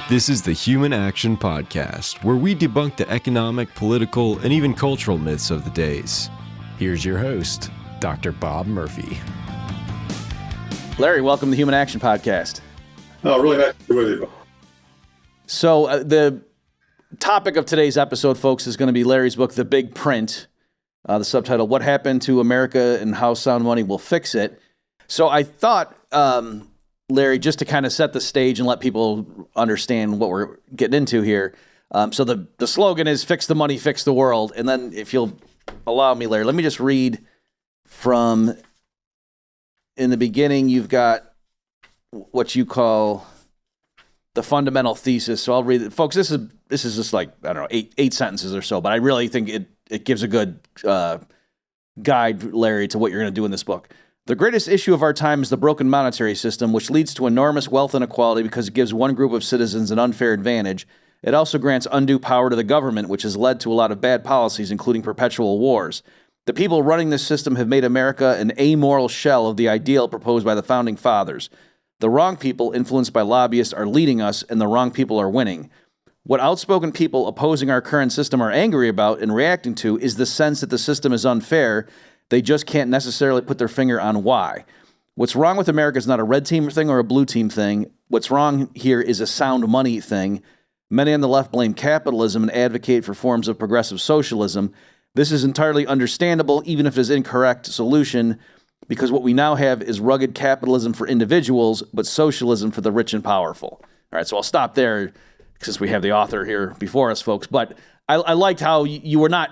This is the Human Action Podcast, where we debunk the economic, political, and even cultural myths of the days. Here's your host, Dr. Bob Murphy. Larry, welcome to the Human Action Podcast. Oh, really nice to be with you. So the topic of today's episode, folks, is going to be Larry's book, The Big Print, the subtitle, What Happened to America and How Sound Money Will Fix It. So I thought, Larry, just to kind of set the stage and let people understand what we're getting into here. So the slogan is fix the money, fix the world. And then if you'll allow me, Larry, let me just read from, in the beginning, you've got what you call the fundamental thesis. So I'll read it. Folks, this is just like, I don't know, eight sentences or so, but I really think it gives a good guide, Larry, to what you're going to do in this book. The greatest issue of our time is the broken monetary system, which leads to enormous wealth inequality because it gives one group of citizens an unfair advantage. It also grants undue power to the government, which has led to a lot of bad policies, including perpetual wars. The people running this system have made America an amoral shell of the ideal proposed by the founding fathers. The wrong people, influenced by lobbyists, are leading us, and the wrong people are winning. What outspoken people opposing our current system are angry about and reacting to is the sense that the system is unfair. They just can't necessarily put their finger on why. What's wrong with America is not a red team thing or a blue team thing. What's wrong here is a sound money thing. Many on the left blame capitalism and advocate for forms of progressive socialism. This is entirely understandable, even if it is an incorrect solution, because what we now have is rugged capitalism for individuals, but socialism for the rich and powerful. All right, so I'll stop there since we have the author here before us, folks. But I liked how you were not,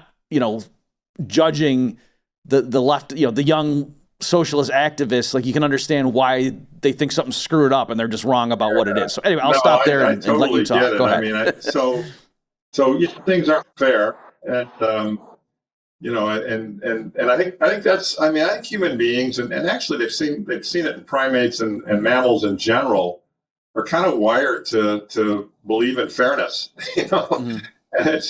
judging the left, the young socialist activists. Like, you can understand why they think something's screwed up and they're just wrong about what it is. So anyway, I'll stop there and let you talk. Go ahead. I mean, things aren't fair, and and I think that's. I mean, I think human beings, and actually they've seen it in primates and mammals in general, are kind of wired to believe in fairness. Mm-hmm. And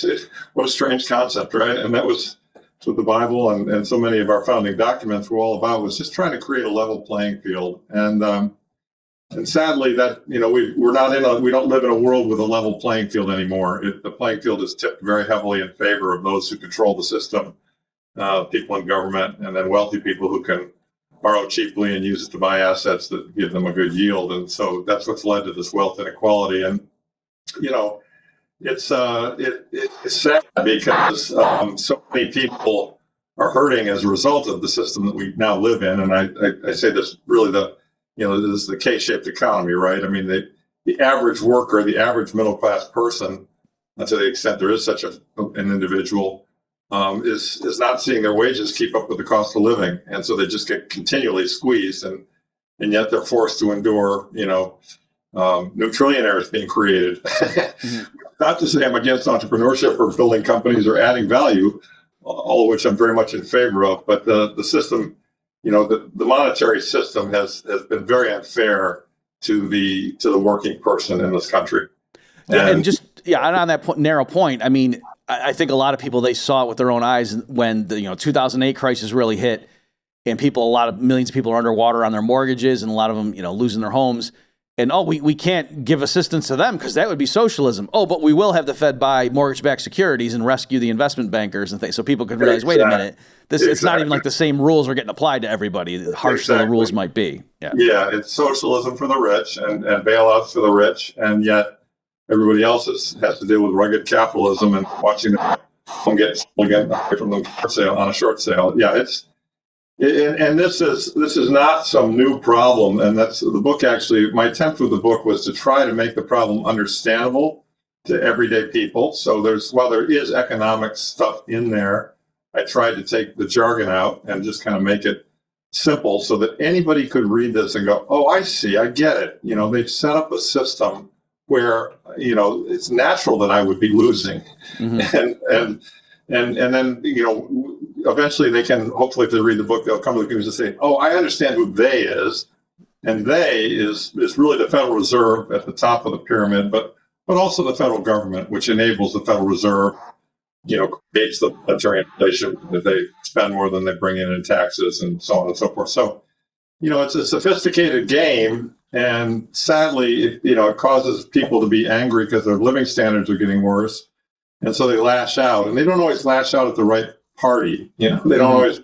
what a strange concept, right? And that was what the Bible and so many of our founding documents were all about, was just trying to create a level playing field. And sadly, that we don't live in a world with a level playing field anymore. The playing field is tipped very heavily in favor of those who control the system, people in government, and then wealthy people who can borrow cheaply and use it to buy assets that give them a good yield. And so that's what's led to this wealth inequality. And it's sad because so many people are hurting as a result of the system that we now live in. And I say this really this is the K-shaped economy, right? I mean, the average worker, the average middle class person, to the extent there is such an individual, is not seeing their wages keep up with the cost of living, and so they just get continually squeezed, and yet they're forced to endure, new trillionaires being created. Mm-hmm. Not to say I'm against entrepreneurship or building companies or adding value, all of which I'm very much in favor of. But the system, the monetary system has been very unfair to the working person in this country. And on that narrow point, I mean, I think a lot of people, they saw it with their own eyes when the 2008 crisis really hit, and millions of people are underwater on their mortgages, and a lot of them, losing their homes. And, we can't give assistance to them because that would be socialism. But we will have the Fed buy mortgage-backed securities and rescue the investment bankers and things. So people could realize, wait a minute, it's not even like the same rules are getting applied to everybody, harsh as the rules might be. Yeah, it's socialism for the rich and bailouts for the rich. And yet everybody else has to deal with rugged capitalism and watching them get away from them on a short sale. Yeah, and this is not some new problem, and that's the book. Actually, my attempt with the book was to try to make the problem understandable to everyday people. So while there is economic stuff in there, I tried to take the jargon out and just kind of make it simple so that anybody could read this and go, "Oh, I see, I get it." They've set up a system where it's natural that I would be losing, mm-hmm. and then eventually they can, hopefully if they read the book, they'll come to the conclusion and say, "Oh, I understand who they is," and they is really the Federal Reserve at the top of the pyramid, but also the federal government, which enables the Federal Reserve, creates the monetary inflation that they spend more than they bring in taxes and so on and so forth. So, it's a sophisticated game. And sadly, it causes people to be angry because their living standards are getting worse. And so they lash out, and they don't always lash out at the right party. They don't always,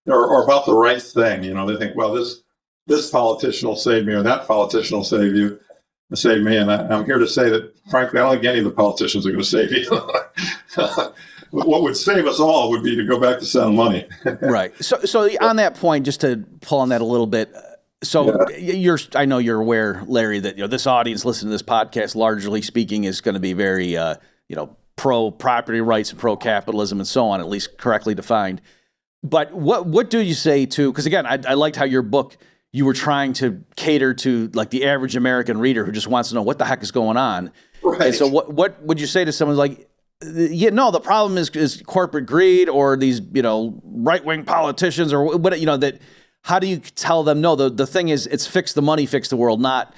or about the right thing. They think, well, this politician will save me, or that politician will save me. And I'm here to say that, frankly, I don't think any of the politicians are going to save you. What would save us all would be to go back to sound money. Right. So on that point, just to pull on that a little bit. So I know you're aware, Larry, that this audience listening to this podcast, largely speaking, is going to be very pro property rights and pro capitalism and so on, at least correctly defined. But what do you say to? Because again, I liked how your book, you were trying to cater to like the average American reader who just wants to know what the heck is going on. Right. And so what would you say to someone like, the problem is corporate greed or these right wing politicians or what that. How do you tell them, no, the thing is, it's fix the money, fix the world, not,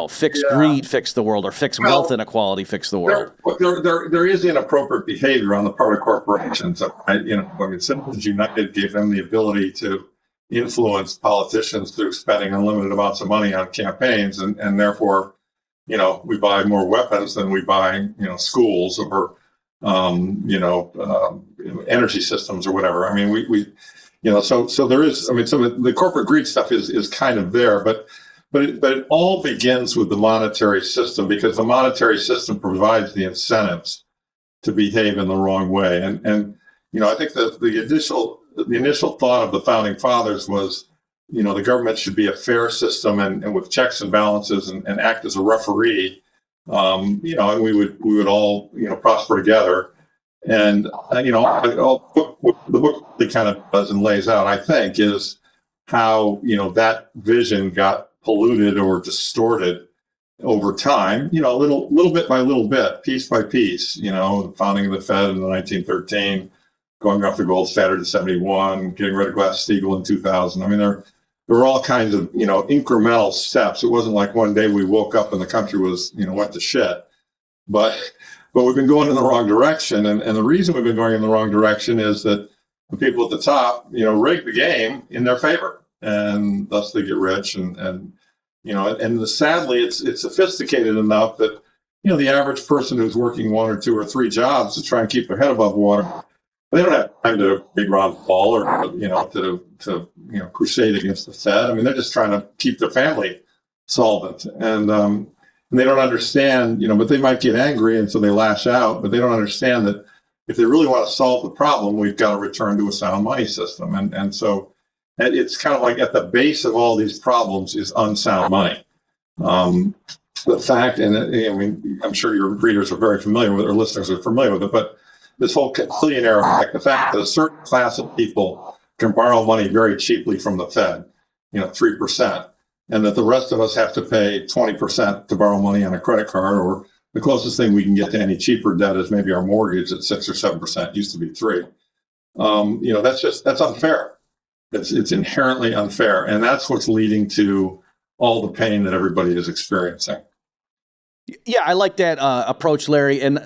fix greed, fix the world, or fix wealth inequality, fix the world? There is inappropriate behavior on the part of corporations. Citizens United gave them the ability to influence politicians through spending unlimited amounts of money on campaigns. And therefore, we buy more weapons than we buy, schools or, energy systems or whatever. I mean, so there is, some of the corporate greed stuff is kind of there, but it all begins with the monetary system, because the monetary system provides the incentives to behave in the wrong way. And I think that the initial thought of the founding fathers was, the government should be a fair system and with checks and balances and act as a referee, and we would all, prosper together. And, what the book really kind of does and lays out, I think, is how, that vision got polluted or distorted over time, little bit by little bit, piece by piece, the founding of the Fed in 1913, going off the gold standard in 71, getting rid of Glass-Steagall in 2000. I mean, there were all kinds of, incremental steps. It wasn't like one day we woke up and the country was, went to shit. But we've been going in the wrong direction. And the reason we've been going in the wrong direction is that the people at the top, rig the game in their favor, and thus they get rich. And sadly, it's sophisticated enough that, the average person who's working one or two or three jobs to try and keep their head above water, they don't have time to big Ron Paul or, to crusade against the Fed. I mean, they're just trying to keep their family solvent. And they don't understand, but they might get angry, and so they lash out, but they don't understand that if they really want to solve the problem, we've got to return to a sound money system. And so it's kind of like at the base of all these problems is unsound money. The fact, and I'm sure your readers are very familiar with it, or listeners are familiar with it, but this whole billionaire effect, the fact that a certain class of people can borrow money very cheaply from the Fed, 3%. And that the rest of us have to pay 20% to borrow money on a credit card, or the closest thing we can get to any cheaper debt is maybe our mortgage at 6 or 7%. It used to be 3%. That's unfair. It's inherently unfair, and that's what's leading to all the pain that everybody is experiencing. Yeah, I like that approach, Larry. And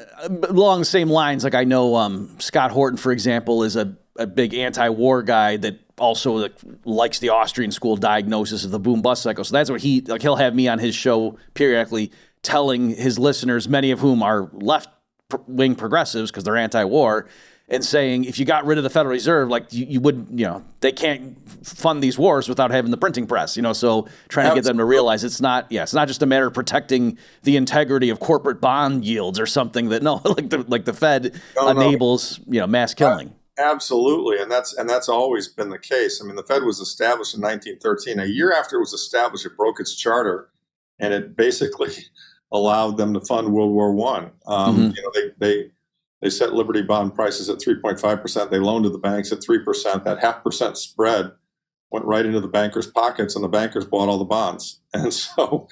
along the same lines, like I know Scott Horton, for example, is a big anti-war guy that also likes the Austrian school diagnosis of the boom bust cycle. So that's what he'll have me on his show periodically telling his listeners, many of whom are left-wing progressives because they're anti-war, and saying if you got rid of the Federal Reserve, like you wouldn't, they can't fund these wars without having the printing press, so trying to get them to realize it's not just a matter of protecting the integrity of corporate bond yields or something that like the Fed enables, mass killing. Absolutely, and that's always been the case. I mean, the Fed was established in 1913. A year after it was established, it broke its charter, and it basically allowed them to fund World War I. They set Liberty bond prices at 3.5%. They loaned to the banks at 3%. That 0.5% spread went right into the bankers' pockets, and the bankers bought all the bonds. And so,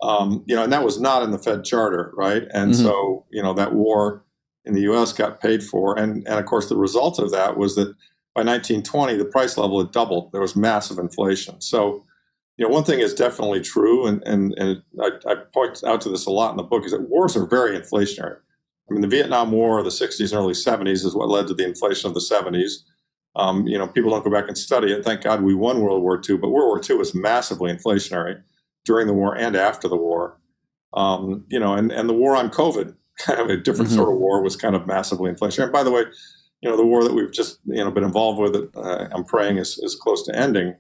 and that was not in the Fed charter, right? And so, that war in the U.S. got paid for. And of course, the result of that was that by 1920, the price level had doubled. There was massive inflation. So, one thing is definitely true, and I point out to this a lot in the book, is that wars are very inflationary. I mean, the Vietnam War of the 60s and early 70s is what led to the inflation of the 70s. People don't go back and study it. Thank God we won World War II, but World War II was massively inflationary. during the war and after the war. And the war on COVID, kind of a different sort of war, was kind of massively inflationary. And by the way, the war that we've just been involved with, I'm praying is close to ending.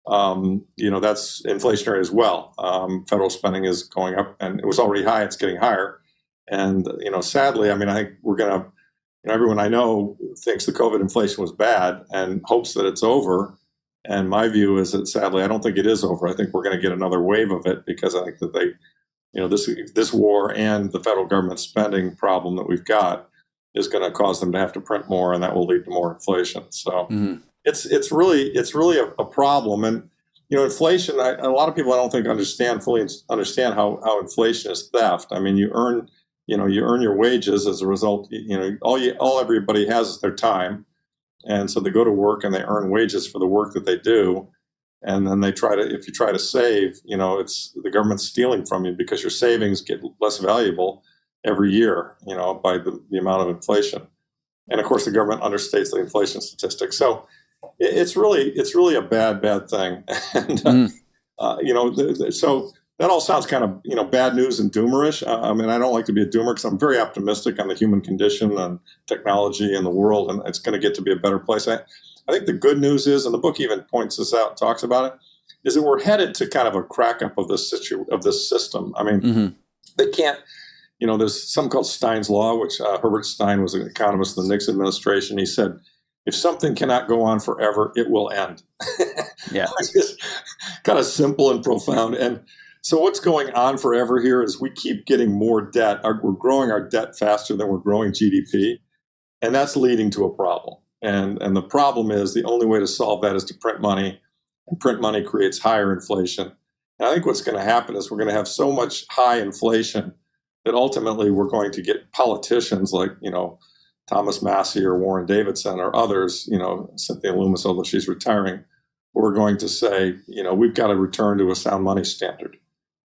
That's inflationary as well. Federal spending is going up, and it was already high. It's getting higher. And, sadly, I think we're going to, everyone I know thinks the COVID inflation was bad and hopes that it's over. And my view is that, sadly, I don't think it is over. I think we're going to get another wave of it, because I think that this war and the federal government spending problem that we've got is going to cause them to have to print more, and that will lead to more inflation. So it's really a problem. And inflation, a lot of people I don't think fully understand how inflation is theft. You earn your wages as a result. All everybody has is their time, and so they go to work and they earn wages for the work that they do. And then if you try to save, it's the government's stealing from you, because your savings get less valuable every year, by the amount of inflation. And of course, the government understates the inflation statistics. So it's really a bad thing. And, so that all sounds kind of, bad news and doomerish. I don't like to be a doomer, because I'm very optimistic on the human condition and technology and the world, and it's going to get to be a better place. I think the good news is, and the book even points this out, talks about it, is that we're headed to kind of a crack up of this system. They can't, there's something called Stein's Law, which Herbert Stein was an economist in the Nixon administration. He said, if something cannot go on forever, it will end. Yeah. It's just kind of simple and profound. And so what's going on forever here is we keep getting more debt. We're growing our debt faster than we're growing GDP. And that's leading to a problem. And the problem is, the only way to solve that is to print money, and print money creates higher inflation. And I think what's going to happen is we're going to have so much high inflation that ultimately we're going to get politicians like, Thomas Massey or Warren Davidson or others, Cynthia Loomis, although she's retiring, who are going to say, we've got to return to a sound money standard.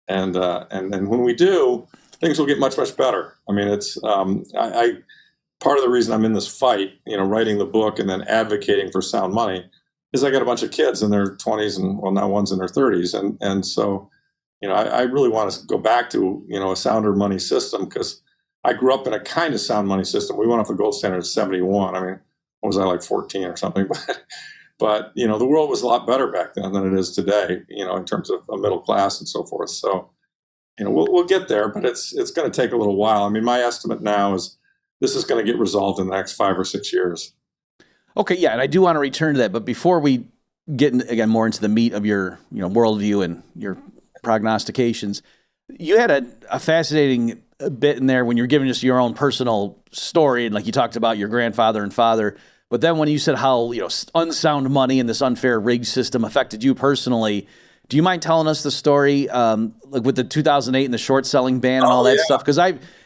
And then when we do, things will get much, much better. It's part of the reason I'm in this fight, writing the book and then advocating for sound money, is I got a bunch of kids in their 20s and, now one's in their 30s. And so, I really want to go back to, a sounder money system, because I grew up in a kind of sound money system. We went off the gold standard in 71. What was I, like 14 or something? But the world was a lot better back then than it is today, in terms of a middle class and so forth. So, we'll get there, but it's going to take a little while. My estimate now is this is going to get resolved in the next 5 or 6 years. Okay, yeah, and I do want to return to that, but before we get again more into the meat of your worldview and your prognostications, you had a fascinating bit in there when you're giving us your own personal story, and like you talked about your grandfather and father. But then when you said how unsound money and this unfair rigged system affected you personally, do you mind telling us the story, like with the 2008 and the short selling ban and all that stuff? Because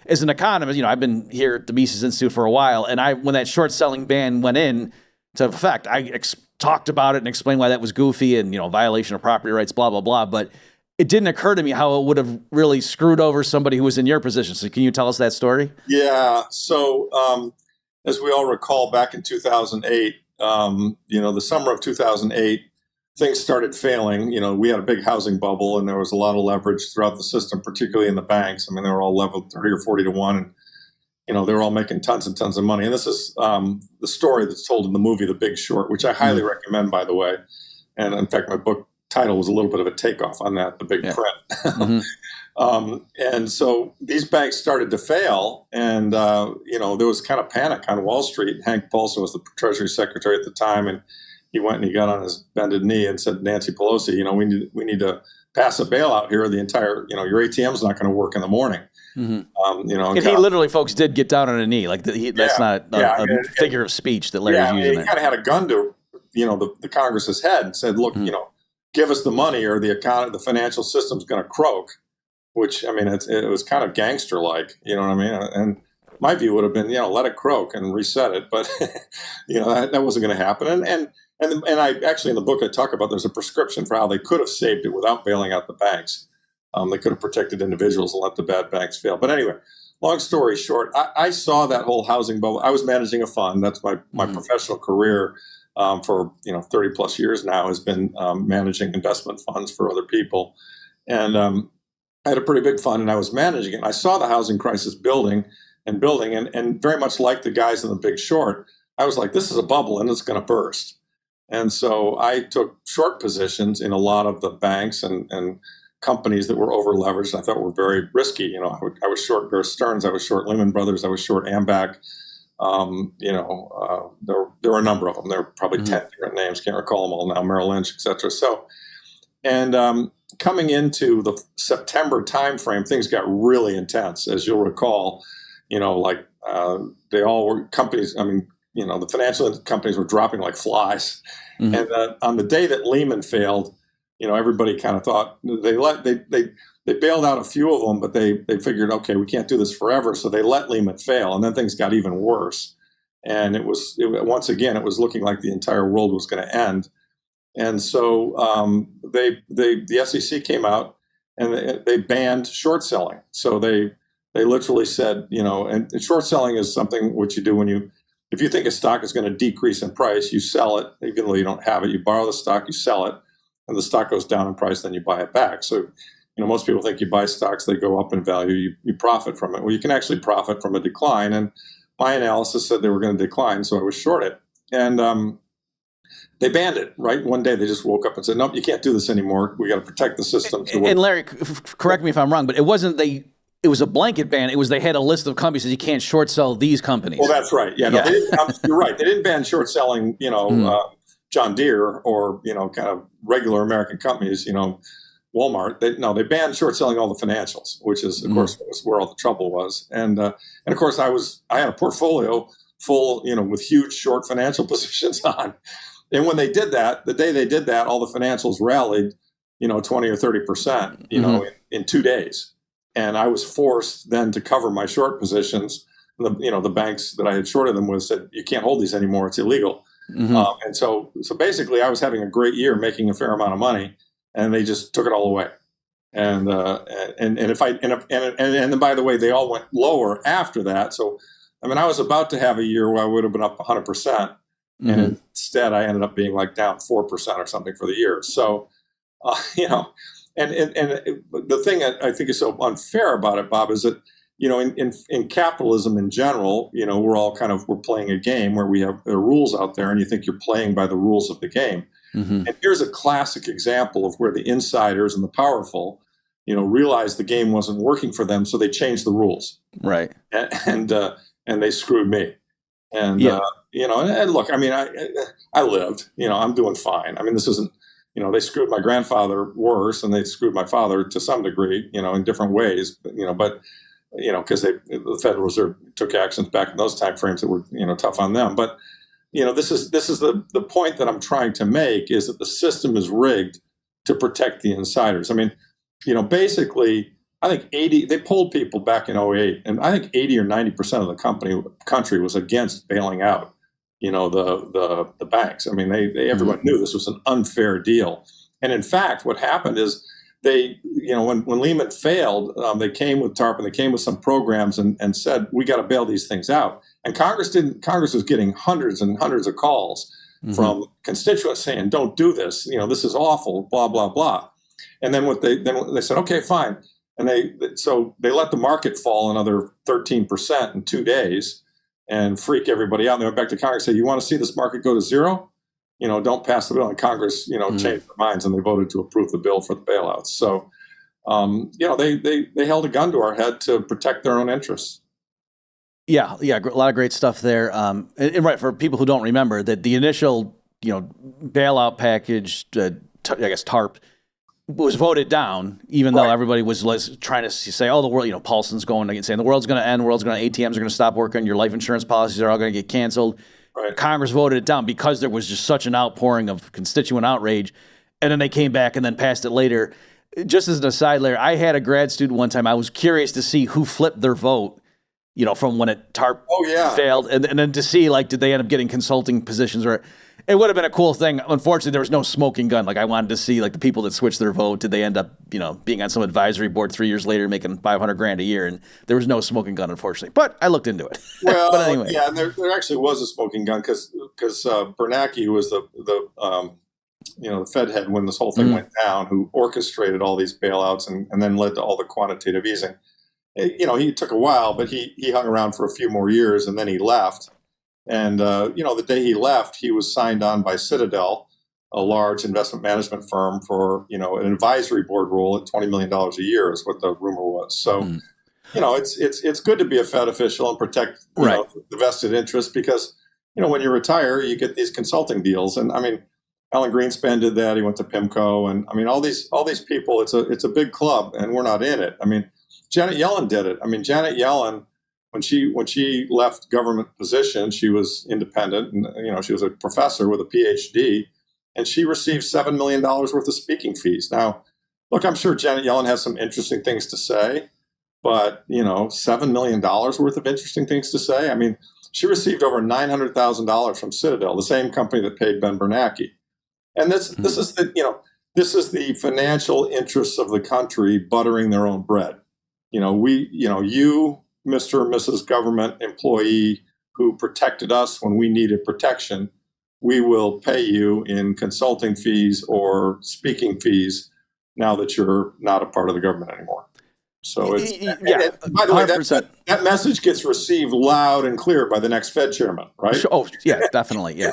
as an economist, I've been here at the Mises Institute for a while, and when that short selling ban went into effect, I talked about it and explained why that was goofy and violation of property rights, blah blah blah. But it didn't occur to me how it would have really screwed over somebody who was in your position. So can you tell us that story? Yeah. So as we all recall, back in 2008, the summer of 2008, things started failing. We had a big housing bubble, and there was a lot of leverage throughout the system, particularly in the banks. They were all leveled 30 or 40 to 1, and they were all making tons and tons of money. And this is the story that's told in the movie The Big Short, which I highly recommend, by the way. And in fact, my book title was a little bit of a takeoff on that, The Big Print. And so these banks started to fail, and there was kind of panic on Wall Street. Hank Paulson was the Treasury Secretary at the time, and he went and he got on his bended knee and said, Nancy Pelosi, we need to pass a bailout here. The entire, your ATM's not going to work in the morning. And he literally, folks, did get down on a knee. Like that's not a figure of speech that Larry's using. He kind of had a gun to, the Congress's head and said, look, give us the money or the financial system's going to croak. Which, it was kind of gangster-like, you know what I mean? And my view would have been, let it croak and reset it. But, that wasn't going to happen. And I actually, in the book, I talk about there's a prescription for how they could have saved it without bailing out the banks. They could have protected individuals and let the bad banks fail. But anyway, long story short, I saw that whole housing bubble. I was managing a fund. That's my professional career for 30 plus years now has been managing investment funds for other people. And I had a pretty big fund, and I was managing it. And I saw the housing crisis building, and very much like the guys in The Big Short, I was like, this is a bubble and it's going to burst. And so I took short positions in a lot of the banks and companies that were over leveraged. I thought were very risky. You know, I was short Bear Stearns, I was short Lehman Brothers, I was short Ambac. There were a number of them. There were probably 10 different names. Can't recall them all now. Merrill Lynch, et cetera. So, and coming into the September timeframe, things got really intense, as you'll recall. You know, like they all were companies. I mean, you know, the financial companies were dropping like flies. Mm-hmm. And on the day that Lehman failed, you know, everybody kind of thought they bailed out a few of them, but they figured, okay, we can't do this forever. So they let Lehman fail, and then things got even worse. And once again, it was looking like the entire world was going to end. And so the SEC came out and they banned short selling. So they literally said, you know, and short selling is something which you do if you think a stock is going to decrease in price, you sell it, even though you don't have it. You borrow the stock, you sell it, and the stock goes down in price, then you buy it back. So, you know, most people think you buy stocks, they go up in value, you profit from it. Well, you can actually profit from a decline. And my analysis said they were going to decline, so I was short it. And they banned it, right? One day they just woke up and said, nope, you can't do this anymore. We got to protect the system. And Larry, correct me if I'm wrong, but it wasn't it was a blanket ban. It was they had a list of companies that you can't short sell these companies. Well, that's right. Yeah, no, you're right. They didn't ban short selling, you know, John Deere or, you know, kind of regular American companies, you know, Walmart. They banned short selling all the financials, which is, of course, was where all the trouble was. And of course, I had a portfolio full, you know, with huge short financial positions on. And when they did that, the day they did that, all the financials rallied, you know, 20 or 30%, you know, in 2 days. And I was forced then to cover my short positions. The banks that I had shorted them with said, you can't hold these anymore. It's illegal. And so basically I was having a great year making a fair amount of money, and they just took it all away. And then by the way, they all went lower after that. So, I mean, I was about to have a year where I would have been up 100%. And instead I ended up being like down 4% or something for the year. So, you know, and the thing I think is so unfair about it, Bob, is that, you know, in capitalism in general, you know, we're playing a game where there are rules out there, and you think you're playing by the rules of the game. And here's a classic example of where the insiders and the powerful, you know, realized the game wasn't working for them, so they changed the rules. Right. And they screwed me. And you know, and look, I mean, I lived, you know, I'm doing fine. I mean, this isn't, you know, they screwed my grandfather worse, and they screwed my father to some degree, you know, in different ways, you know, but, you know, because the Federal Reserve took actions back in those timeframes that were, you know, tough on them. But, you know, this is the point that I'm trying to make, is that the system is rigged to protect the insiders. I mean, you know, basically, I think they polled people back in 2008, and I think 80 or 90% of the country was against bailing out, you know, the banks. I mean, everyone knew this was an unfair deal. And in fact, what happened is they, you know, when Lehman failed, they came with TARP, and they came with some programs and said, we got to bail these things out. And Congress was getting hundreds and hundreds of calls from constituents saying, don't do this. You know, this is awful, blah, blah, blah. And then they said, okay, fine. And so they let the market fall another 13% in 2 days and freak everybody out. And they went back to Congress and said, you want to see this market go to zero? You know, don't pass the bill. And Congress, you know, changed their minds, and they voted to approve the bill for the bailouts. So, you know, they held a gun to our head to protect their own interests. Yeah, a lot of great stuff there. And right, for people who don't remember, that the initial, you know, bailout package, I guess TARP, was voted down, even though everybody was trying to say, oh, the world, you know, Paulson's going and saying the world's going to end, ATMs are going to stop working, your life insurance policies are all going to get canceled. Right. Congress voted it down because there was just such an outpouring of constituent outrage. And then they came back and then passed it later. Just as an aside, Larry, I had a grad student one time. I was curious to see who flipped their vote, you know, from when TARP failed. And then to see, like, did they end up getting consulting positions, or it would have been a cool thing. Unfortunately, there was no smoking gun. Like, I wanted to see, like, the people that switched their vote, did they end up, you know, being on some advisory board 3 years later, making $500,000 a year? And there was no smoking gun, unfortunately. But I looked into it. Well, but anyway, yeah, and there actually was a smoking gun because Bernanke, who was the the Fed head when this whole thing went down, who orchestrated all these bailouts and then led to all the quantitative easing. He took a while, but he hung around for a few more years and then he left. And, the day he left, he was signed on by Citadel, a large investment management firm, for, an advisory board role at $20 million a year is what the rumor was. So, it's good to be a Fed official and protect the vested interest because, when you retire, you get these consulting deals. And I mean, Alan Greenspan did that. He went to PIMCO, and I mean, all these people. It's a big club, and we're not in it. I mean, Janet Yellen did it. I mean, Janet Yellen, when she left government position, she was independent, and she was a professor with a PhD, and she received $7 million worth of speaking fees. Now, look, I'm sure Janet Yellen has some interesting things to say, but $7 million worth of interesting things to say. I mean, she received over $900,000 from Citadel, the same company that paid Ben Bernanke. And this is the financial interests of the country buttering their own bread. You, Mr. and Mrs. Government employee who protected us when we needed protection, we will pay you in consulting fees or speaking fees now that you're not a part of the government anymore. So it's, and by the way, that message gets received loud and clear by the next Fed chairman, right? Oh, yeah, definitely, yeah.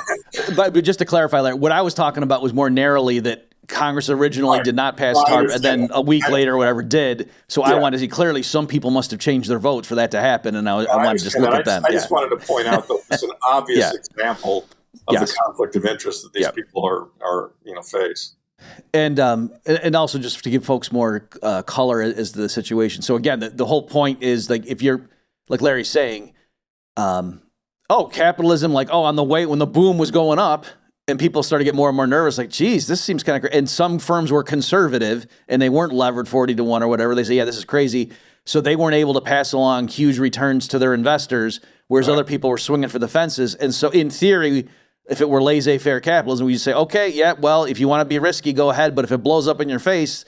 But just to clarify, Larry, what I was talking about was more narrowly that Congress originally did not pass TARP, and then a week later or whatever did. So I wanted to see clearly some people must have changed their votes for that to happen, and I wanted to just look at them. I just wanted to point out that it's an obvious example of the conflict of interest that these people are face. And also just to give folks more color as to the situation. So again, the whole point is like if you're like Larry's saying, capitalism, on the way when the boom was going up and people started to get more and more nervous, like, geez, this seems kind of crazy. And some firms were conservative and they weren't levered 40-1 or whatever. They say, yeah, this is crazy. So they weren't able to pass along huge returns to their investors, whereas other people were swinging for the fences. And so in theory, if it were laissez-faire capitalism, we say, okay, yeah, well, if you want to be risky, go ahead. But if it blows up in your face,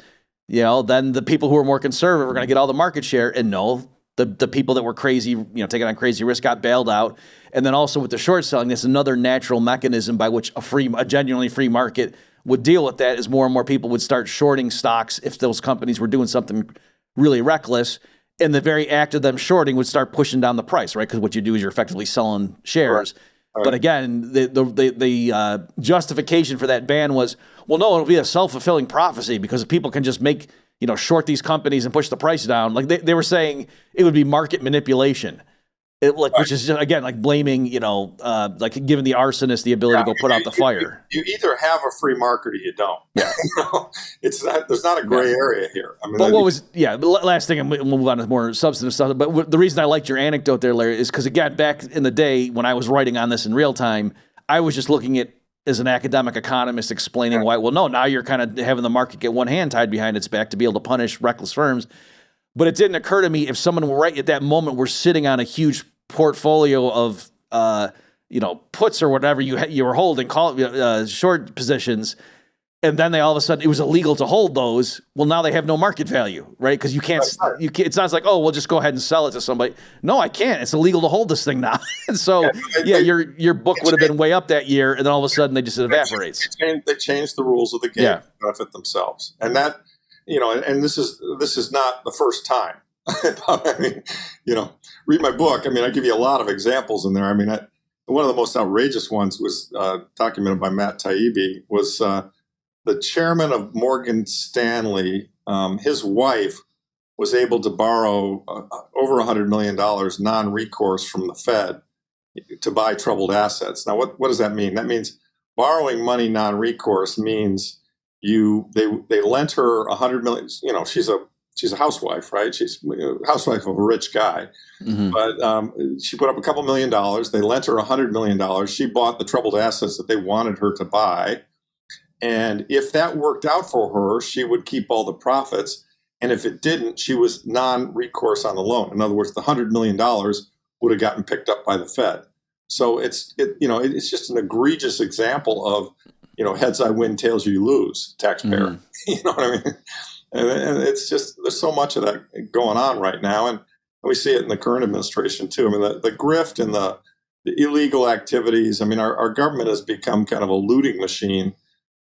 then the people who are more conservative are going to get all the market share. And no, the people that were crazy, taking on crazy risk got bailed out. And then also with the short selling, there's another natural mechanism by which a genuinely free market would deal with that is more and more people would start shorting stocks if those companies were doing something really reckless. And the very act of them shorting would start pushing down the price, right? Because what you do is you're effectively selling shares. Right. But again, the justification for that ban was, well, no, it'll be a self-fulfilling prophecy because people can just make, short these companies and push the price down. Like they were saying it would be market manipulation. Which is just, again, like blaming, like giving the arsonist the ability to go put out the fire. You either have a free market or you don't. Yeah. There's not a gray area here. I mean, but last thing, and we'll move on to more substantive stuff. But the reason I liked your anecdote there, Larry, is because, again, back in the day when I was writing on this in real time, I was just looking at, as an academic economist, explaining why, well, no, now you're kind of having the market get one hand tied behind its back to be able to punish reckless firms. But it didn't occur to me if someone right at that moment were sitting on a huge portfolio of, puts or whatever you were holding, short positions, and then they all of a sudden it was illegal to hold those. Well, now they have no market value, right? Because you can't. It's not like, oh, we'll just go ahead and sell it to somebody. No, I can't. It's illegal to hold this thing now. And so, your book would have been way up that year, and then all of a sudden it just evaporates. They changed the rules of the game to benefit themselves, and that. And this is not the first time. I mean, read my book. I mean, I give you a lot of examples in there. I mean, one of the most outrageous ones was documented by Matt Taibbi, was the chairman of Morgan Stanley. His wife was able to borrow over $100 million non-recourse from the Fed to buy troubled assets. Now, what does that mean? That means borrowing money non-recourse means they lent her $100 million. She's a housewife, right? She's a housewife of a rich guy, but she put up a couple $1 million. They lent her $100 million. She bought the troubled assets that they wanted her to buy, and if that worked out for her, she would keep all the profits. And if it didn't, she was non-recourse on the loan. In other words, the $100 million would have gotten picked up by the Fed. So it's just an egregious example of, heads I win, tails you lose, taxpayer. You know what I mean? And it's just, there's so much of that going on right now. And we see it in the current administration too. I mean, the grift and the illegal activities. I mean, our government has become kind of a looting machine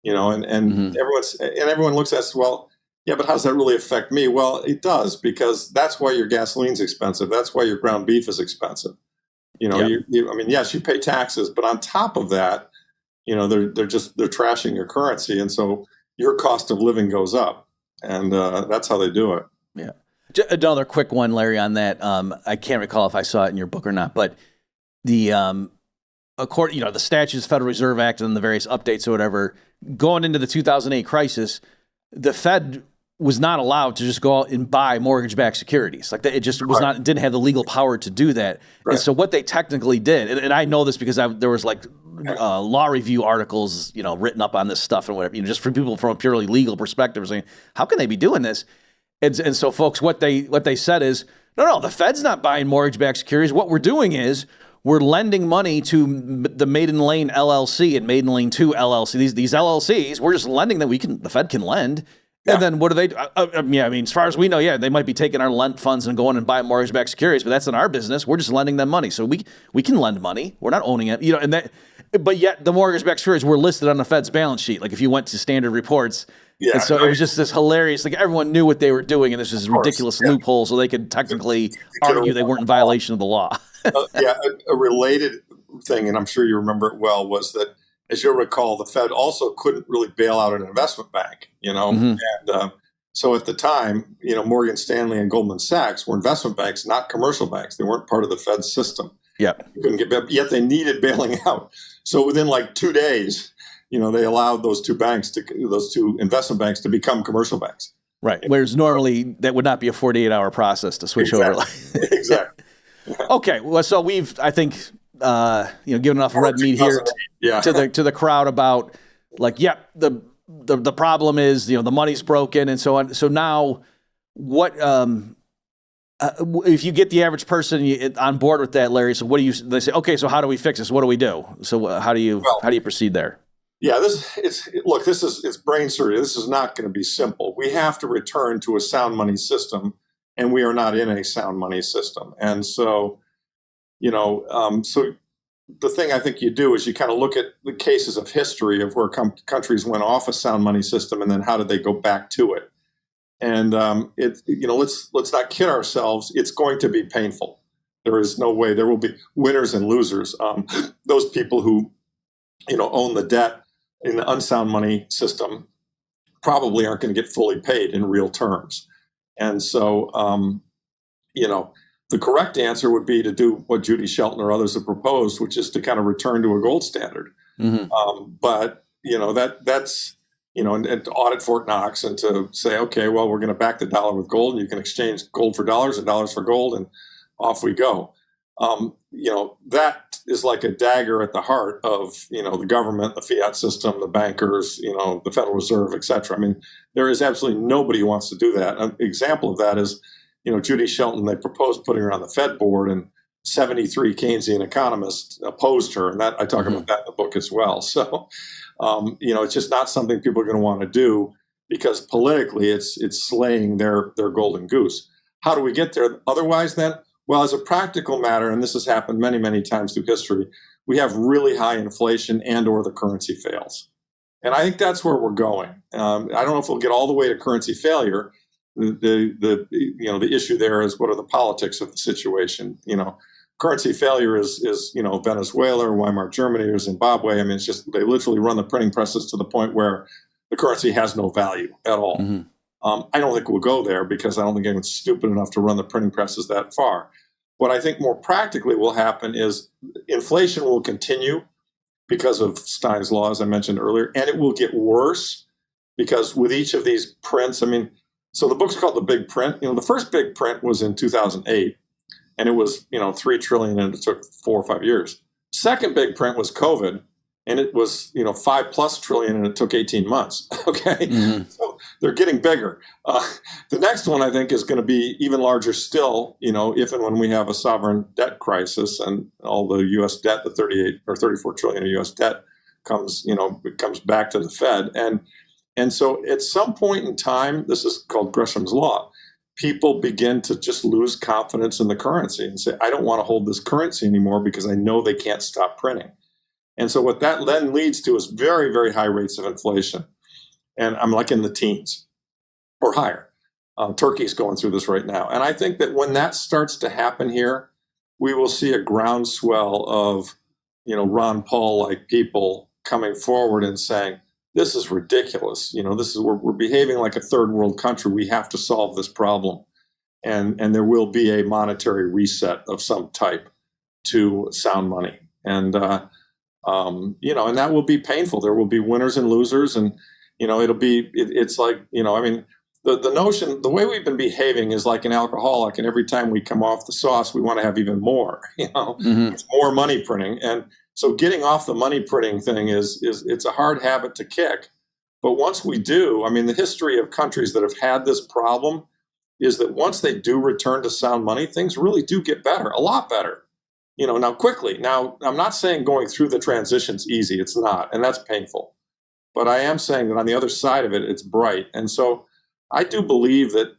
and everyone looks at us, well, yeah, but how does that really affect me? Well, it does, because that's why your gasoline's expensive. That's why your ground beef is expensive. Yes, you pay taxes, but on top of that, they're trashing your currency, and so your cost of living goes up, and that's how they do it. Yeah. Another quick one, Larry, on that. I can't recall if I saw it in your book or not, but the the statutes, Federal Reserve Act, and the various updates or whatever, going into the 2008 crisis, the Fed was not allowed to just go out and buy mortgage-backed securities. Like that, it just was not, didn't have the legal power to do that. Right. And so what they technically did, and I know this because there was like law review articles, written up on this stuff and whatever, just for people from a purely legal perspective saying, how can they be doing this? And so folks, what they said is, no, the Fed's not buying mortgage-backed securities. What we're doing is we're lending money to the Maiden Lane LLC and Maiden Lane 2 LLC. These LLCs, we're just lending them. The Fed can lend. Yeah. And then what do they do? As far as we know, they might be taking our lent funds and going and buying mortgage-backed securities, but that's in our business. We're just lending them money. So we can lend money. We're not owning it, but yet the mortgage-backed securities were listed on the Fed's balance sheet. Like if you went to standard reports. Yeah, and so it was just this hilarious, like everyone knew what they were doing, and this is ridiculous loophole, so they could technically argue they weren't in violation of the law. A related thing, and I'm sure you remember it well, was that, as you'll recall, the Fed also couldn't really bail out an investment bank, and so at the time, Morgan Stanley and Goldman Sachs were investment banks, not commercial banks. They weren't part of the Fed system. Yeah, couldn't get bailed, yet they needed bailing out. So within like 2 days, they allowed those two investment banks to become commercial banks. Right. Whereas normally that would not be a 48-hour process to switch over. Exactly. Okay. Well, so we've, I think, given enough red meat here to the crowd about the problem is, the money's broken and so on. So now what, if you get the average person on board with that, Larry, so they say, okay, so how do we fix this? What do we do? So how do you proceed there? Yeah, it's brain surgery. This is not going to be simple. We have to return to a sound money system, and we are not in a sound money system. And so, so the thing I think you do is you kind of look at the cases of history of where countries went off a sound money system, and then how did they go back to it? And let's not kid ourselves. It's going to be painful. There is no way. There will be winners and losers. Those people who own the debt in the unsound money system probably aren't going to get fully paid in real terms. And so, the correct answer would be to do what Judy Shelton or others have proposed, which is to kind of return to a gold standard. Mm-hmm. But that's and to audit Fort Knox and to say, okay, well, we're going to back the dollar with gold, and you can exchange gold for dollars and dollars for gold, and off we go. That is like a dagger at the heart of, the government, the fiat system, the bankers, the Federal Reserve, et cetera. I mean, there is absolutely nobody who wants to do that. An example of that is, Judy Shelton, they proposed putting her on the Fed board, and 73 Keynesian economists opposed her. And that I talk about that in the book as well. So, it's just not something people are going to want to do, because politically it's slaying their golden goose. How do we get there otherwise then? Well, as a practical matter, and this has happened many, many times through history, we have really high inflation and or the currency fails. And I think that's where we're going. I don't know if we'll get all the way to currency failure. The issue there is, what are the politics of the situation? Currency failure is Venezuela or Weimar Germany or Zimbabwe. I mean, it's just, they literally run the printing presses to the point where the currency has no value at all. Mm-hmm. I don't think we'll go there, because I don't think anyone's stupid enough to run the printing presses that far. What I think more practically will happen is inflation will continue because of Stein's law, as I mentioned earlier, and it will get worse because with each of these prints, so the book's called The Big Print. The first big print was in 2008, and it was, $3 trillion, and it took 4 or 5 years. Second big print was COVID, and it was, $5+ trillion, and it took 18 months. Okay. Mm-hmm. So they're getting bigger. The next one, I think, is going to be even larger still, if and when we have a sovereign debt crisis and all the U.S. debt, the 38 or 34 trillion of U.S. debt comes back to the Fed. And so at some point in time, this is called Gresham's Law, people begin to just lose confidence in the currency and say, I don't want to hold this currency anymore because I know they can't stop printing. And so what that then leads to is very, very high rates of inflation. And I'm like in the teens or higher. Turkey's going through this right now. And I think that when that starts to happen here, we will see a groundswell of, Ron Paul-like people coming forward and saying, this is ridiculous. We're behaving like a third world country. We have to solve this problem. And there will be a monetary reset of some type to sound money. And, and that will be painful. There will be winners and losers. And, it's like, the notion, the way we've been behaving is like an alcoholic. And every time we come off the sauce, we want to have even more, It's more money printing. And so getting off the money printing thing it's a hard habit to kick. But once we do, the history of countries that have had this problem is that once they do return to sound money, things really do get better, a lot better, now quickly. Now, I'm not saying going through the transition's easy. It's not, and that's painful. But I am saying that on the other side of it, it's bright. And so I do believe that,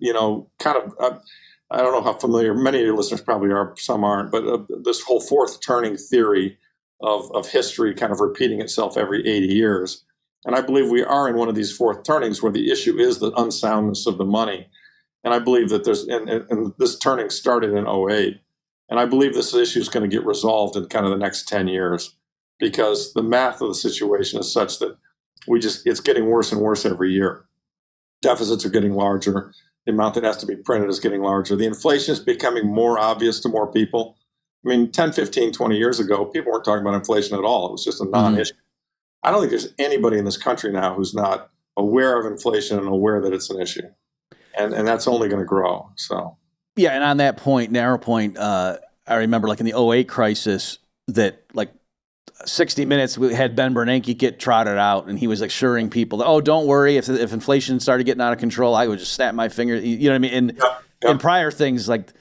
I don't know how familiar, many of your listeners probably are, some aren't, but this whole fourth turning theory of history kind of repeating itself every 80 years. And I believe we are in one of these fourth turnings where the issue is the unsoundness of the money. And I believe that and this turning started in 2008. And I believe this issue is going to get resolved in kind of the next 10 years because the math of the situation is such that it's getting worse and worse every year. Deficits are getting larger. The amount that has to be printed is getting larger. The inflation is becoming more obvious to more people. 10, 15, 20 years ago, people weren't talking about inflation at all. It was just a non-issue. I don't think there's anybody in this country now who's not aware of inflation and aware that it's an issue. And that's only going to grow. So, yeah. And on that narrow point, I remember like in the 2008 crisis that like 60 Minutes, we had Ben Bernanke get trotted out and he was assuring people that, don't worry, if inflation started getting out of control, I would just snap my finger. You know what I mean? And in prior things, like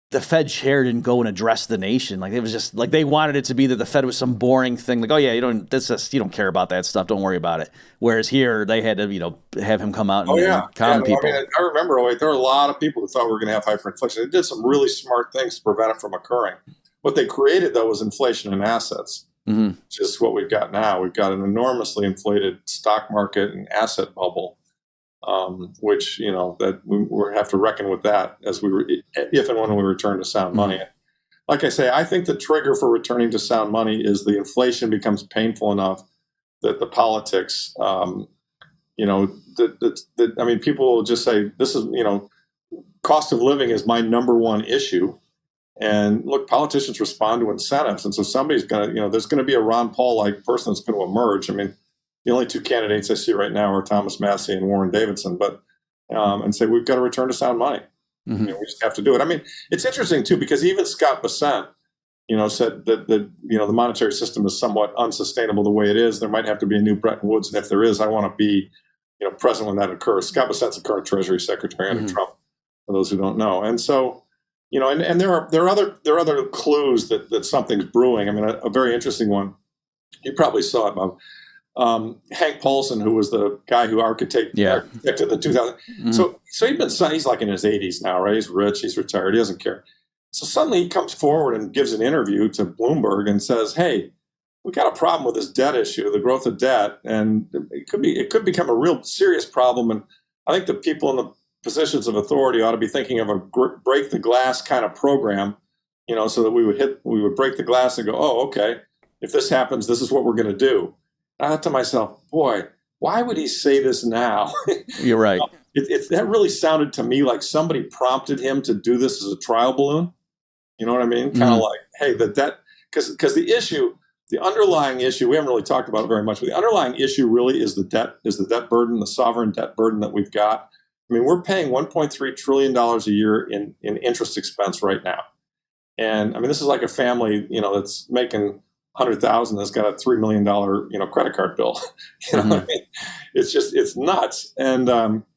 the Fed chair didn't go and address the nation. Like it was just like they wanted it to be that the Fed was some boring thing. Like, you don't care about that stuff. Don't worry about it. Whereas here they had to, have him come out and calm people. I remember there were a lot of people who thought we were going to have hyperinflation. They did some really smart things to prevent it from occurring. What they created, though, was inflation in assets. Which is what we've got now. We've got an enormously inflated stock market and asset bubble, which, that we have to reckon with that if and when we return to sound money. Like I say, I think the trigger for returning to sound money is the inflation becomes painful enough that the politics, people will just say, this is, cost of living is my number one issue. And look, politicians respond to incentives. And so somebody's going to, there's going to be a Ron Paul-like person that's going to emerge. The only two candidates I see right now are Thomas Massey and Warren Davidson, and say, we've got to return to sound money. We just have to do it. It's interesting too, because even Scott Bessent, said that the monetary system is somewhat unsustainable the way it is. There might have to be a new Bretton Woods. And if there is, I want to be, present when that occurs. Scott Bessent's the current Treasury Secretary under Trump, for those who don't know. And so, and there are other clues that something's brewing. A very interesting one. You probably saw it, Bob. Hank Paulson, who was the guy who architected the 2000. So he's like in his 80s now, right? He's rich, he's retired, he doesn't care. So suddenly he comes forward and gives an interview to Bloomberg and says, "Hey, we got a problem with this debt issue, the growth of debt, and it could become a real serious problem. And I think the people in the positions of authority ought to be thinking of a break the glass kind of program, so that we would break the glass and go, oh, okay, if this happens, this is what we're going to do." I thought to myself, boy, why would he say this now? You're right. That really sounded to me like somebody prompted him to do this as a trial balloon. You know what I mean? Kind of like, hey, the debt, because the underlying issue, we haven't really talked about it very much, but the underlying issue really is the debt burden, the sovereign debt burden that we've got. We're paying $1.3 trillion a year in interest expense right now. And this is like a family, that's making $100,000 that's got a $3 million, credit card bill. It's nuts. And, and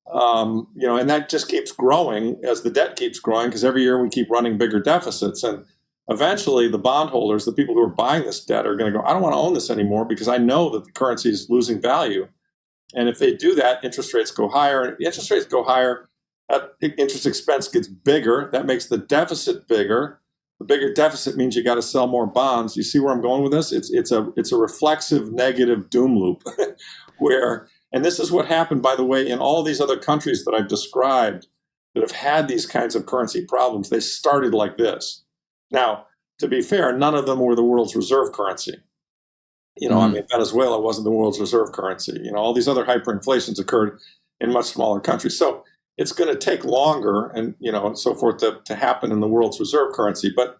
that just keeps growing as the debt keeps growing, because every year we keep running bigger deficits. And eventually the bondholders, the people who are buying this debt, are going to go, I don't want to own this anymore because I know that the currency is losing value. And if they do that, interest rates go higher. And if the interest rates go higher, that interest expense gets bigger. That makes the deficit bigger. The bigger deficit means you got to sell more bonds. You see where I'm going with this? It's a reflexive negative doom loop where, and this is what happened, by the way, in all these other countries that I've described that have had these kinds of currency problems. They started like this. Now, to be fair, none of them were the world's reserve currency. I mean, Venezuela wasn't the world's reserve currency. All these other hyperinflations occurred in much smaller countries. So it's going to take longer and, and so forth to happen in the world's reserve currency. But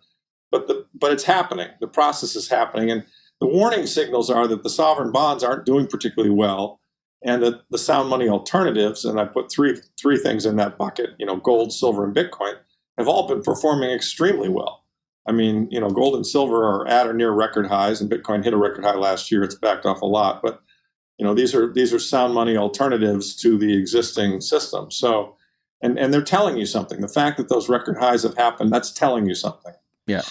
it's happening. The process is happening. And the warning signals are that the sovereign bonds aren't doing particularly well, and that the sound money alternatives, and I put three things in that bucket, gold, silver, and Bitcoin, have all been performing extremely well. I mean, gold and silver are at or near record highs, and Bitcoin hit a record high last year. It's backed off a lot, but these are sound money alternatives to the existing system. So, and they're telling you something. The fact that those record highs have happened, that's telling you something. Yeah.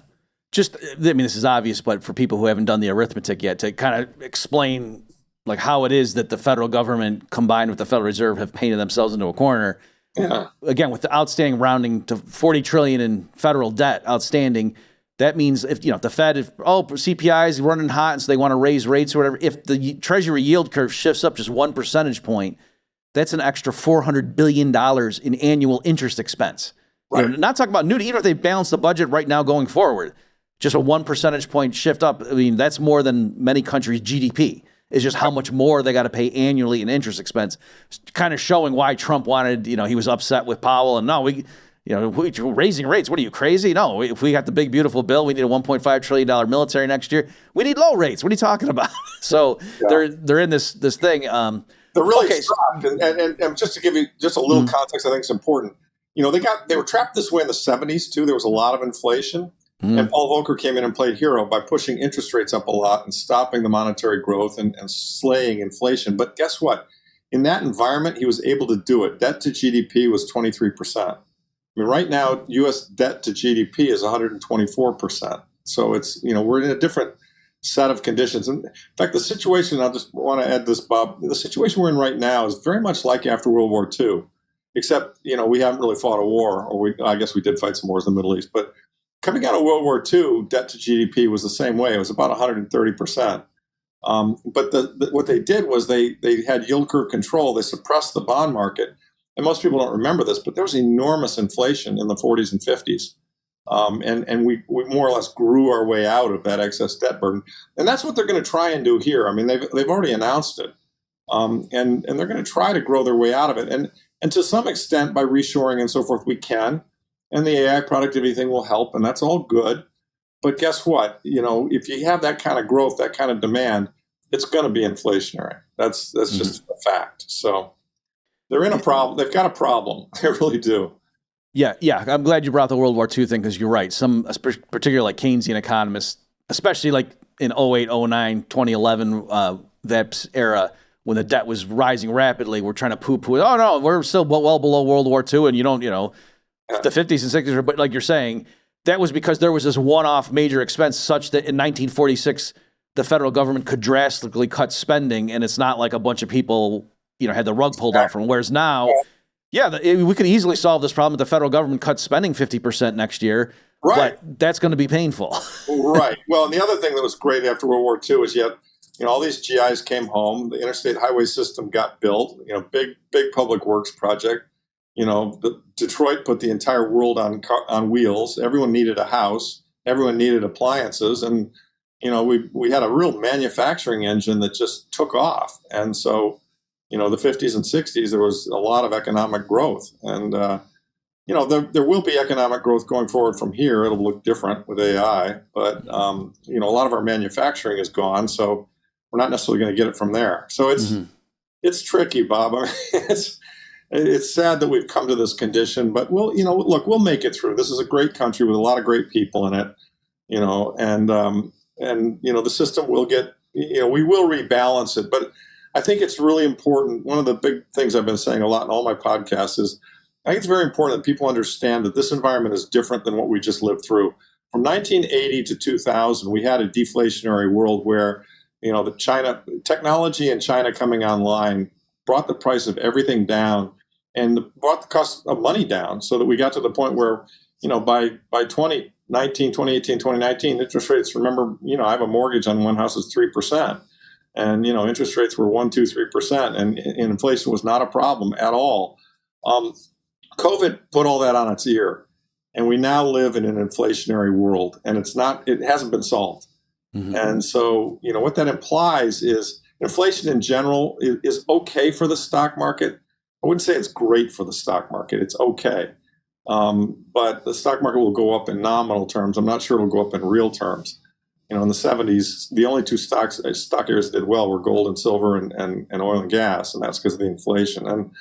This is obvious, but for people who haven't done the arithmetic yet, to kind of explain like how it is that the federal government combined with the Federal Reserve have painted themselves into a corner. Yeah. Again, with the outstanding rounding to 40 trillion in federal debt outstanding, that means if the Fed, CPI is running hot and so they want to raise rates or whatever, if the Treasury yield curve shifts up just 1 percentage point, that's an extra $400 billion in annual interest expense. Right. Not talking about even if they balance the budget right now going forward, just a 1 percentage point shift up. I mean, that's more than many countries' GDP. It's just how much more they got to pay annually in interest expense, kind of showing why Trump wanted, he was upset with Powell. And no, we raising rates. What are you, crazy? No, if we got the big, beautiful bill, we need a $1.5 trillion military next year. We need low rates. What are you talking about? So they're in this thing. They're really strapped. And just to give you just a little context, I think it's important. They were trapped this way in the 70s too. There was a lot of inflation. And Paul Volcker came in and played hero by pushing interest rates up a lot and stopping the monetary growth and slaying inflation. But guess what? In that environment, he was able to do it. Debt to GDP was 23%. I mean, right now, U.S. debt to GDP is 124%. So it's, we're in a different set of conditions. And in fact, the situation, I just want to add this, Bob, the situation we're in right now is very much like after World War II, except, we haven't really fought a war, or I guess we did fight some wars in the Middle East, but coming out of World War II, debt to GDP was the same way. It was about 130%. But what they did was they had yield curve control. They suppressed the bond market. And most people don't remember this, but there was enormous inflation in the 40s and 50s. And we more or less grew our way out of that excess debt burden. And that's what they're going to try and do here. I mean, they've already announced it. And they're going to try to grow their way out of it. And to some extent, by reshoring and so forth, we can. And the AI productivity thing will help, and that's all good. But guess what? If you have that kind of growth, that kind of demand, it's going to be inflationary. That's just a fact. So they're in a problem. They've got a problem. They really do. Yeah. I'm glad you brought the World War II thing because you're right. Some, particularly like Keynesian economists, especially like in 08, 09, 2011, that era when the debt was rising rapidly, we're trying to poo-poo. Oh, no, we're still well below World War II, and you don't, the 50s and 60s, but like you're saying, that was because there was this one-off major expense such that in 1946, the federal government could drastically cut spending, and it's not like a bunch of people, had the rug pulled out from them. Whereas now, we could easily solve this problem if the federal government cuts spending 50% next year, right? But that's going to be painful. Right. Well, and the other thing that was great after World War II is all these GIs came home, the interstate highway system got built, big public works project. Detroit put the entire world on wheels. Everyone needed a house. Everyone needed appliances. And, we had a real manufacturing engine that just took off. And so, the 50s and 60s, there was a lot of economic growth. And, there will be economic growth going forward from here. It'll look different with AI. But, a lot of our manufacturing is gone. So we're not necessarily going to get it from there. So it's tricky, Bob. I mean, it's sad that we've come to this condition, but we'll make it through. This is a great country with a lot of great people in it, and the system will get, we will rebalance it. But I think it's really important. One of the big things I've been saying a lot in all my podcasts is I think it's very important that people understand that this environment is different than what we just lived through. From 1980 to 2000, we had a deflationary world where, the China technology and China coming online brought the price of everything down and brought the cost of money down so that we got to the point where, by 2018, 2019, interest rates, remember, I have a mortgage on one house is 3%. And, interest rates were 1%, 2%, 3%, and inflation was not a problem at all. COVID put all that on its ear. And we now live in an inflationary world, and it hasn't been solved. Mm-hmm. And so, what that implies is inflation in general is okay for the stock market. I wouldn't say it's great for the stock market. It's okay. But the stock market will go up in nominal terms. I'm not sure it'll go up in real terms. In the 70s, the only two stock areas that did well were gold and silver and oil and gas, and that's because of the inflation. And,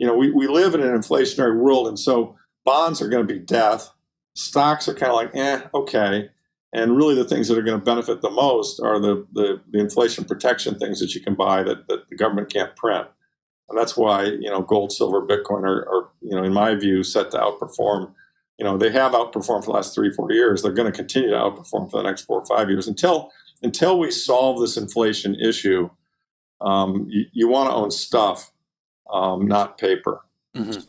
we live in an inflationary world, and so bonds are going to be death. Stocks are kind of like, okay. And really the things that are going to benefit the most are the inflation protection things that you can buy that the government can't print. And that's why, gold, silver, Bitcoin are, in my view, set to outperform. They have outperformed for the last 3-4 years. They're going to continue to outperform for the next 4 or 5 years until we solve this inflation issue. You want to own stuff, not paper. Mm-hmm.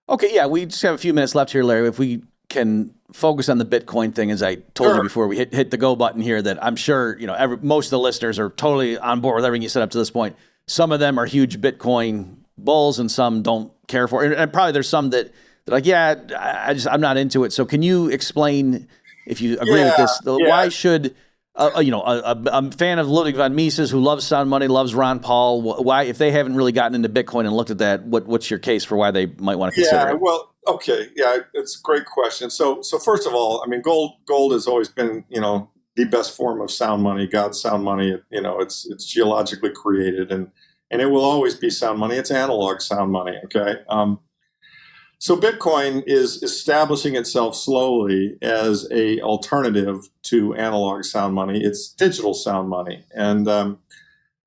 Okay, yeah, we just have a few minutes left here, Larry. If we can focus on the Bitcoin thing, as I told you before we hit the go button here, that I'm sure most of the listeners are totally on board with everything you said up to this point. Some of them are huge Bitcoin bulls, and some don't care for it. And probably there's some that like, I'm not into it. So can you explain, if you agree with this, why should a fan of Ludwig von Mises who loves sound money, loves Ron Paul, why, if they haven't really gotten into Bitcoin and looked at that, what's your case for why they might want to consider it? Well, okay, it's a great question. So first of all, I mean, gold has always been, the best form of sound money, God's sound money. It's geologically created, and it will always be sound money. It's analog sound money. Okay. So Bitcoin is establishing itself slowly as a alternative to analog sound money. It's digital sound money. And, a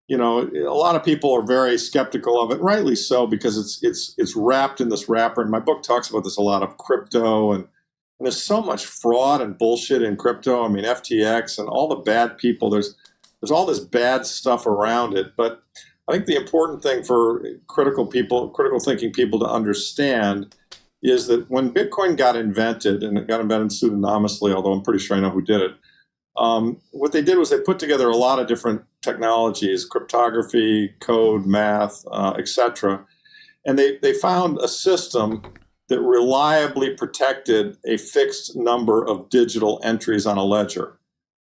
lot of people are very skeptical of it, rightly so, because it's wrapped in this wrapper. And my book talks about this a lot, of crypto. And there's so much fraud and bullshit in crypto. I mean, FTX and all the bad people, there's all this bad stuff around it. But I think the important thing for critical thinking people to understand is that when Bitcoin got invented, and it got invented pseudonymously, although I'm pretty sure I know who did it, what they did was they put together a lot of different technologies, cryptography, code, math, etc. And they found a system that reliably protected a fixed number of digital entries on a ledger.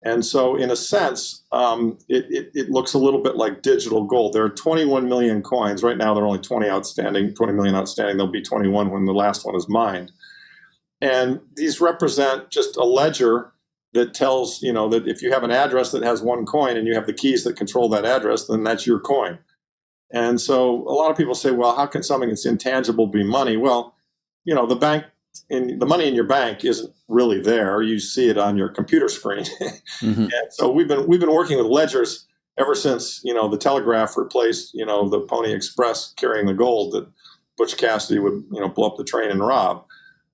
And so, in a sense, it looks a little bit like digital gold. There are 21 million coins. Right now, there are only 20 million outstanding. There'll be 21 when the last one is mined. And these represent just a ledger that tells, that if you have an address that has one coin and you have the keys that control that address, then that's your coin. And so a lot of people say, well, how can something that's intangible be money? Well, the money in your bank isn't really there. You see it on your computer screen. Mm-hmm. And so we've been working with ledgers ever since, the telegraph replaced, the Pony Express carrying the gold that Butch Cassidy would, blow up the train and rob.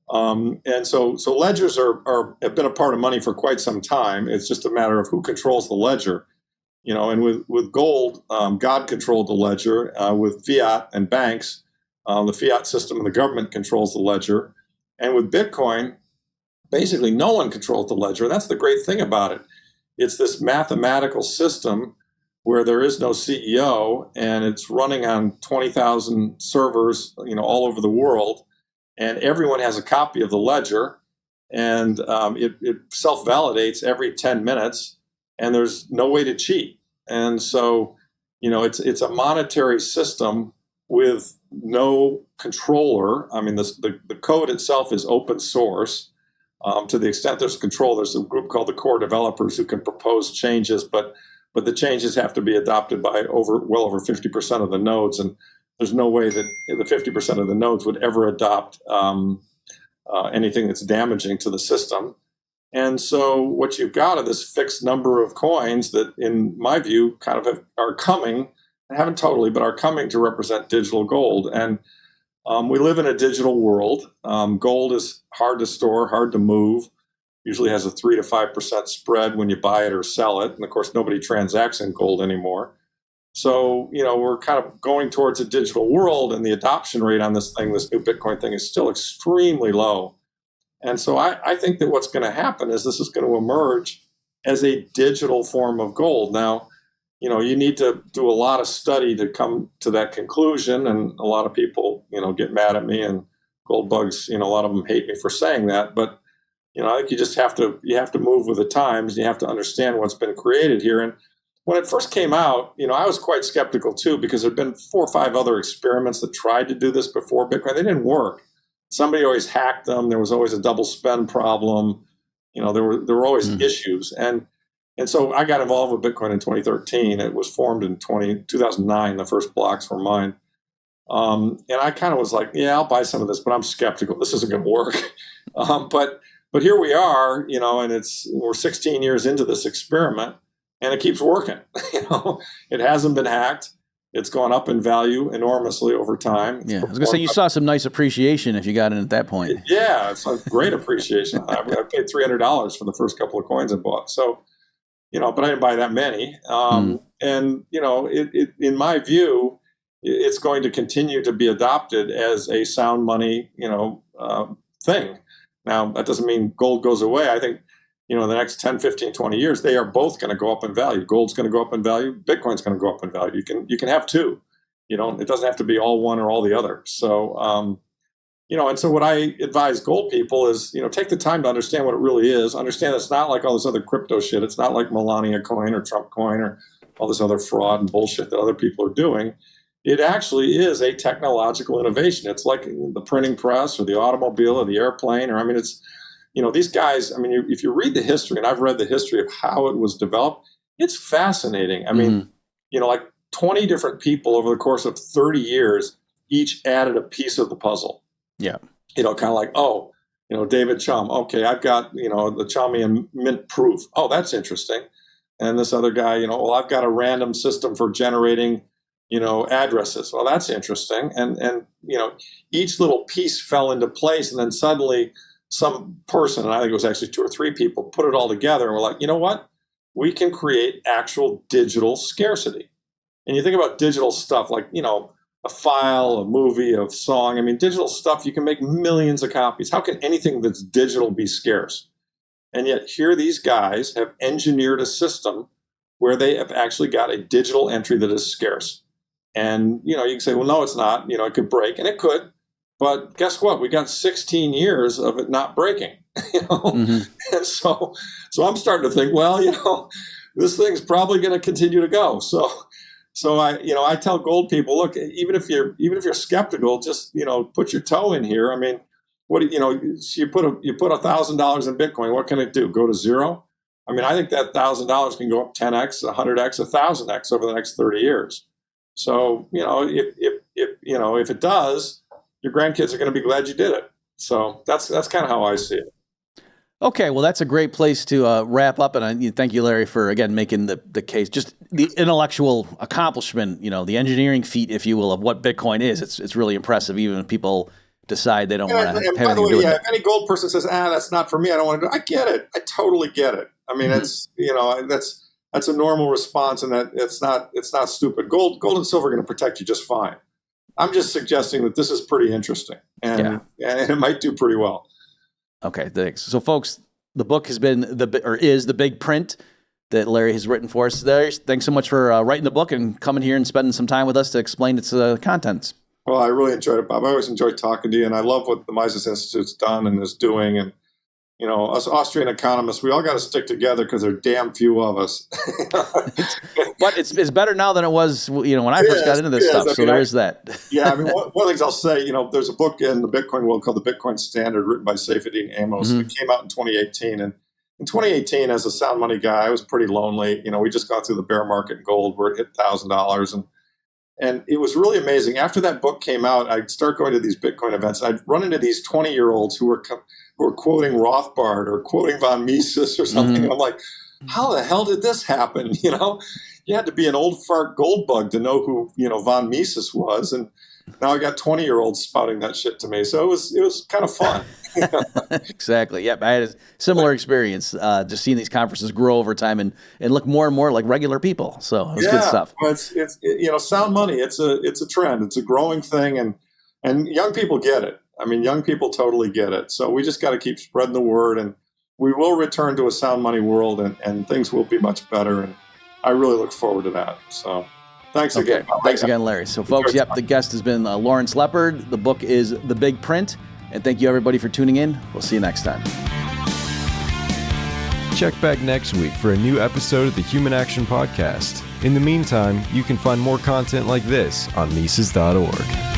And so ledgers have been a part of money for quite some time. It's just a matter of who controls the ledger. And with gold, God controlled the ledger. With fiat and banks, the fiat system and the government controls the ledger. And with Bitcoin, basically no one controls the ledger. That's the great thing about it. It's this mathematical system where there is no CEO, and it's running on 20,000 servers, all over the world. And everyone has a copy of the ledger, and it self-validates every 10 minutes, and there's no way to cheat. And so, it's a monetary system with no controller. I mean, the code itself is open source. To the extent there's control, there's a group called the core developers who can propose changes, but the changes have to be adopted by well over 50% of the nodes, and there's no way that the 50% of the nodes would ever adopt anything that's damaging to the system. And so what you've got are this fixed number of coins that, in my view, kind of are coming, haven't totally, but are coming to represent digital gold. And we live in a digital world. Gold is hard to store, hard to move, usually has a 3 to 5% spread when you buy it or sell it. And of course, nobody transacts in gold anymore. So, we're kind of going towards a digital world, and the adoption rate on this new Bitcoin thing is still extremely low. And so I think that what's going to happen is this is going to emerge as a digital form of gold. Now, you need to do a lot of study to come to that conclusion. And a lot of people, get mad at me, and gold bugs, a lot of them hate me for saying that. But, I think you just have to move with the times. You have to understand what's been created here. And when it first came out, I was quite skeptical too, because there'd been 4 or 5 other experiments that tried to do this before Bitcoin. They didn't work. Somebody always hacked them. There was always a double spend problem. There were always issues. And so I got involved with Bitcoin in 2013. It was formed in 2009. The first blocks were mine. And I kind of was like, yeah, I'll buy some of this, but I'm skeptical. This isn't going to work. But here we are, and we're 16 years into this experiment, and it keeps working. It hasn't been hacked. It's gone up in value enormously over time. Yeah, I was going to say, you saw some nice appreciation if you got in at that point. Yeah, it's a great appreciation. I paid $300 for the first couple of coins I bought. So, but I didn't buy that many. And, in my view, it's going to continue to be adopted as a sound money, thing. Now, that doesn't mean gold goes away. I think, the next 10, 15, 20 years, they are both going to go up in value. Gold's going to go up in value. Bitcoin's going to go up in value. You can have two. It doesn't have to be all one or all the other. So, and so what I advise gold people is, take the time to understand what it really is. Understand it's not like all this other crypto shit. It's not like Melania coin or Trump coin or all this other fraud and bullshit that other people are doing. It actually is a technological innovation. It's like the printing press or the automobile or the airplane, it's, these guys, if you read the history, and I've read the history of how it was developed, it's fascinating. Like 20 different people over the course of 30 years, each added a piece of the puzzle. Yeah. Kind of like, David Chum. Okay, I've got, the Chumian mint proof. Oh, that's interesting. And this other guy, I've got a random system for generating, addresses. Well, that's interesting. And each little piece fell into place, and then suddenly some person, and I think it was actually 2 or 3 people, put it all together and were like, you know what? We can create actual digital scarcity. And you think about digital stuff like, a file, a movie, a song. Digital stuff, you can make millions of copies. How can anything that's digital be scarce? And yet here these guys have engineered a system where they have actually got a digital entry that is scarce. And, you can say, well, no, it's not. It could break, and it could. But guess what? We got 16 years of it not breaking. And so I'm starting to think, well, this thing's probably going to continue to go. So I tell gold people, look, even if you're skeptical, just put your toe in here. What you put $1,000 in Bitcoin, what can it do? Go to zero? I think that $1,000 can go up 10x, 100x, 1,000x over the next 30 years. So if it does, your grandkids are going to be glad you did it. So that's kind of how I see it. Okay, well, that's a great place to wrap up. And thank you, Larry, for, again, making the case. Just the intellectual accomplishment, the engineering feat, if you will, of what Bitcoin is. It's really impressive, even if people decide they don't want to have anything to do with it. If any gold person says, that's not for me, I don't want to do it, I get it. I totally get it. It's, that's a normal response, and that it's not stupid. Gold and silver are going to protect you just fine. I'm just suggesting that this is pretty interesting, and it might do pretty well. Okay, thanks. So, folks, the book is The Big Print that Larry has written for us. Larry, thanks so much for writing the book and coming here and spending some time with us to explain its contents. Well, I really enjoyed it, Bob. I always enjoy talking to you, and I love what the Mises Institute's done and is doing. And us Austrian economists, we all got to stick together because there are damn few of us. But it's better now than it was, when I first got into this stuff. So there's that. Yeah, one of the things I'll say, there's a book in the Bitcoin world called The Bitcoin Standard, written by Saifedean Amos. It came out in 2018. And in 2018, as a sound money guy, I was pretty lonely. We just got through the bear market in gold where it hit $1,000. And it was really amazing. After that book came out, I'd start going to these Bitcoin events. I'd run into these 20-year-olds who were quoting Rothbard or quoting von Mises or something. And I'm like, how the hell did this happen? You had to be an old fart gold bug to know who, von Mises was. And now I got 20-year-olds spouting that shit to me. So it was kind of fun. Exactly. Yep. I had a similar experience, just seeing these conferences grow over time and look more and more like regular people. So it was good stuff. Well, it's sound money. It's a trend. It's a growing thing. And young people get it. I mean, young people totally get it. So we just got to keep spreading the word, and we will return to a sound money world, and things will be much better. And I really look forward to that. So thanks again. Thanks again, Larry. So folks, the guest has been Lawrence Lepard. The book is The Big Print. And thank you everybody for tuning in. We'll see you next time. Check back next week for a new episode of the Human Action Podcast. In the meantime, you can find more content like this on Mises.org.